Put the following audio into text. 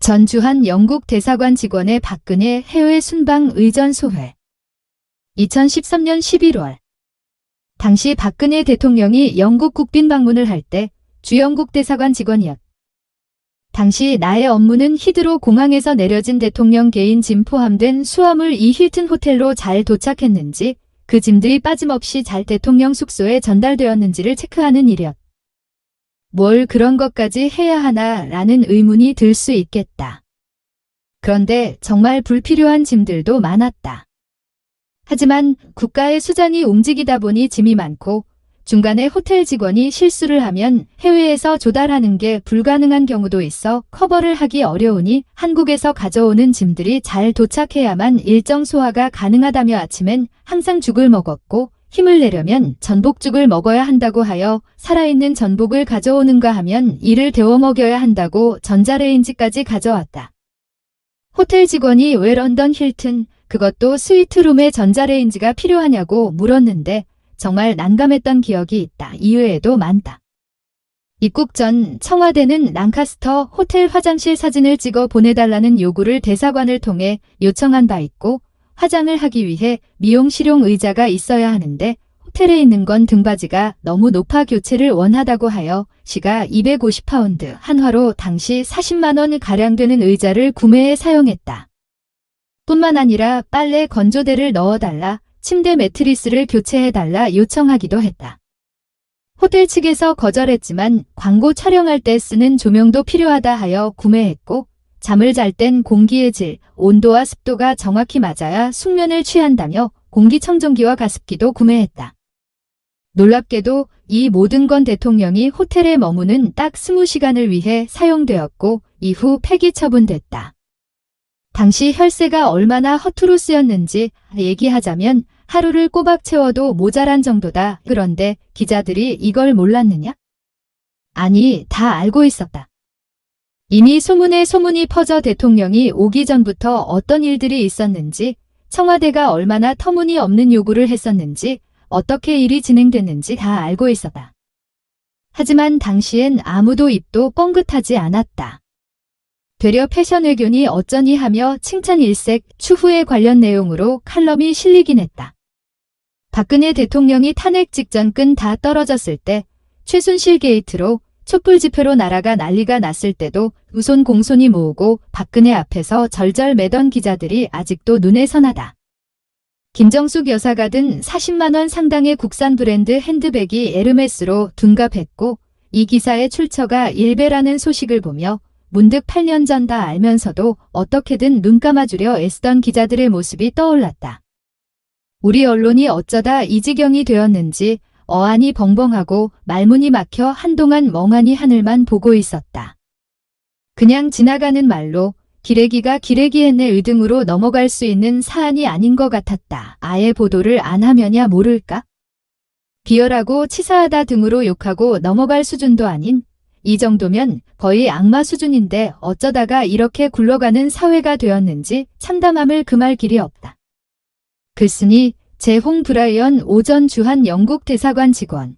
전주한 영국 대사관 직원의 박근혜 해외 순방 의전 소회. 2013년 11월. 당시 박근혜 대통령이 영국 국빈 방문을 할 때 주영국 대사관 직원이었다. 당시 나의 업무는 히드로 공항에서 내려진 대통령 개인 짐 포함된 수화물 이 힐튼 호텔로 잘 도착했는지, 그 짐들이 빠짐없이 잘 대통령 숙소에 전달되었는지를 체크하는 일이었다. 뭘 그런 것까지 해야 하나 라는 의문이 들 수 있겠다. 그런데 정말 불필요한 짐들도 많았다. 하지만 국가의 수장이 움직이다 보니 짐이 많고, 중간에 호텔 직원이 실수를 하면 해외에서 조달하는 게 불가능한 경우도 있어 커버를 하기 어려우니 한국에서 가져오는 짐들이 잘 도착해야만 일정 소화가 가능하다며 아침엔 항상 죽을 먹었고, 힘을 내려면 전복죽을 먹어야 한다고 하여 살아있는 전복을 가져오는가 하면 이를 데워 먹여야 한다고 전자레인지까지 가져왔다. 호텔 직원이 왜 런던 힐튼, 그것도 스위트룸에 전자레인지가 필요하냐고 물었는데 정말 난감했던 기억이 있다. 이외에도 많다. 입국 전 청와대는 랑카스터 호텔 화장실 사진을 찍어 보내달라는 요구를 대사관을 통해 요청한 바 있고, 화장을 하기 위해 미용 실용 의자가 있어야 하는데 호텔에 있는 건 등받이가 너무 높아 교체를 원하다고 하여 시가 250파운드 한화로 당시 40만원 가량 되는 의자를 구매해 사용했다. 뿐만 아니라 빨래 건조대를 넣어달라, 침대 매트리스를 교체해달라 요청하기도 했다. 호텔 측에서 거절했지만 광고 촬영할 때 쓰는 조명도 필요하다 하여 구매했고, 잠을 잘 땐 공기의 질, 온도와 습도가 정확히 맞아야 숙면을 취한다며 공기청정기와 가습기도 구매했다. 놀랍게도 이 모든 건 대통령이 호텔에 머무는 딱 20시간을 위해 사용되었고 이후 폐기 처분됐다. 당시 혈세가 얼마나 허투루 쓰였는지 얘기하자면 하루를 꼬박 채워도 모자란 정도다. 그런데 기자들이 이걸 몰랐느냐? 아니, 다 알고 있었다. 이미 소문에 소문이 퍼져 대통령이 오기 전부터 어떤 일들이 있었는지, 청와대가 얼마나 터무니없는 요구를 했었는지, 어떻게 일이 진행됐는지 다 알고 있었다. 하지만 당시엔 아무도 입도 뻥긋하지 않았다. 되려 패션 외교니 어쩌니 하며 칭찬 일색, 추후에 관련 내용으로 칼럼이 실리긴 했다. 박근혜 대통령이 탄핵 직전 끈 다 떨어졌을 때, 최순실 게이트로 촛불 집회로 나라가 난리가 났을 때도 우손 공손히 모으고 박근혜 앞에서 절절 매던 기자들이 아직도 눈에 선하다. 김정숙 여사가 든 40만원 상당의 국산 브랜드 핸드백이 에르메스로 둔갑했고, 이 기사의 출처가 일베라는 소식을 보며 문득 8년 전 다 알면서도 어떻게든 눈 감아주려 애쓰던 기자들의 모습이 떠올랐다. 우리 언론이 어쩌다 이 지경이 되었는지 어안이 벙벙하고 말문이 막혀 한동안 멍하니 하늘만 보고 있었다. 그냥 지나가는 말로 기레기가 기레기했네 의등으로 넘어갈 수 있는 사안이 아닌 것 같았다. 아예 보도를 안 하면야 모를까? 비열하고 치사하다 등으로 욕하고 넘어갈 수준도 아닌, 이 정도면 거의 악마 수준인데 어쩌다가 이렇게 굴러가는 사회가 되었는지 참담함을 금할 길이 없다. 글쓰니 제홍 브라이언 오전 주한 영국 대사관 직원.